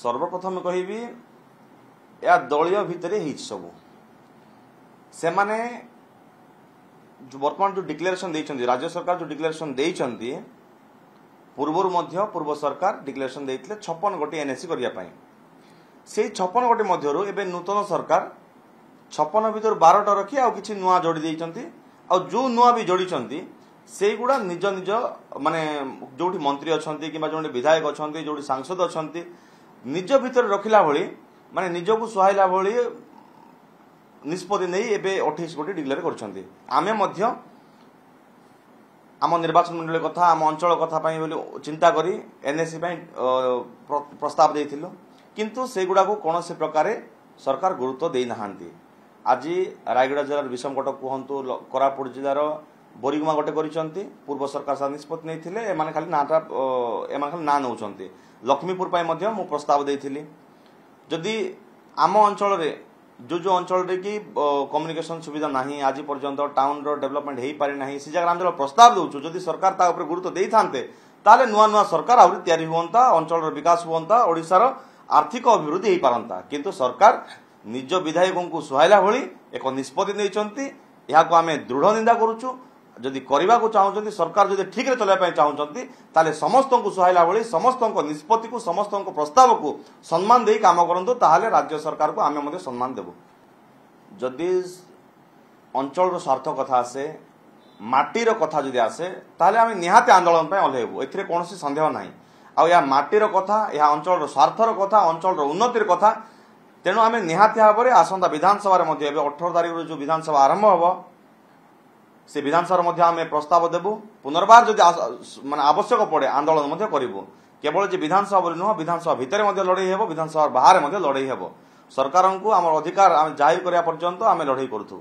सर्वप्रथम कहबी या दलीय भितर सब से माने वर्तमान जो डिक्लेरेशन देइछन्ती राज्य सरकार जो डिक्लेरेशन देइछन्ती पूर्व सरकार डिक्लेरेशन देइथिले 56 गोटी एनएससी करिया पई से 56 गोटी मध्यरु एबे नूतन सरकार 56 भितर 12टा रखी आ किछि नुआ जोड़ी देइछन्ती आ जो नुआ भी जोड़ीछन्ती से गुड़ा निज निज माने जोटी मंत्री अछन्ती किबा जोटी विधायक अछन्ती जोटी सांसद अछन्ती निज भितर रखिला भली माने निजको सुहाइला भली निष्पत्ति नहीं एबे 28 गोटी डिक्लेयर करछन्ती आमे मध्य आम निर्वाचन मंडली कथा आम अंचल कथा पई बोली चिंता करी एनएससी पई प्रस्ताव देइथिलो किंतु सेगुडा को कोनोसी प्रकार सरकार गुरुत्व देई नाहांती आज रायगढ़ जिलार विषमकटक कहतु कोरापुट जिलार बोरीगुमा गोटे करिसंती पूर्व सरकार सा निष्पत्ति नैथिले एमाने खाली नाटा एमाने खाली ना नउचंती लक्ष्मीपुर पई मध्य मु प्रस्ताव देइथिली जदि आम अंचल रे जो अंचल रे कि कम्युनिकेशन सुविधा नाही आज पर्यंत टाउन रो डेवलपमेंट हेई पारि नाही सी जगह हम प्रस्ताव दउछु जदि सरकार ता ऊपर गुरुत्व देई थांते ताले नुआ नुआ सरकार आउरी तयारी होंता अंचल रो विकास होंता ओडिसा रो आर्थिक अभिवृद्धि हेई पारंता किंतु सरकार निज विधायकों को सुहाइला भली एक निष्पत्ति नैचंती याको आमे दृढ़ निंदा करूछु जदि करबा को चाहउछंती सरकार जदि ठीक रे चलाय पय चाहउछंती ताले समस्त को सुहाइला भली समस्त को निष्पत्ति को समस्त को प्रस्ताव को सम्मान देई काम करंतु ताले राज्य सरकार को आमे मध्ये सम्मान देबो जदि अंचल रो स्वार्थ कथा आसे माटीर कथा जदि आसे ताले आमे निहाते आंदोलन पय ओलेबो एथिरे कोनोसी संदेह नाही आ या माटीर कथा या अंचल रो स्वार्थर कथा अंचल रो उन्नतिर कथा तेणु आमे निहाती भाव आसंता विधानसभा मध्य 18 तारिख जो विधानसभा आरंभ हम से विधानसभा मध्य आमे प्रस्ताव देबु पुनर्बार जदि माने आवश्यक पड़े आंदोलन मध्य करिवु केवल जे विधानसभा बोली नुह विधानसभा भितर मध्य लड़ाई हेबो विधानसभा बाहर मध्य लड़ाई हेबो सरकार को आम अधिकार आमे जाहिर करिया पर्यंत आमे लड़ाई करूथु।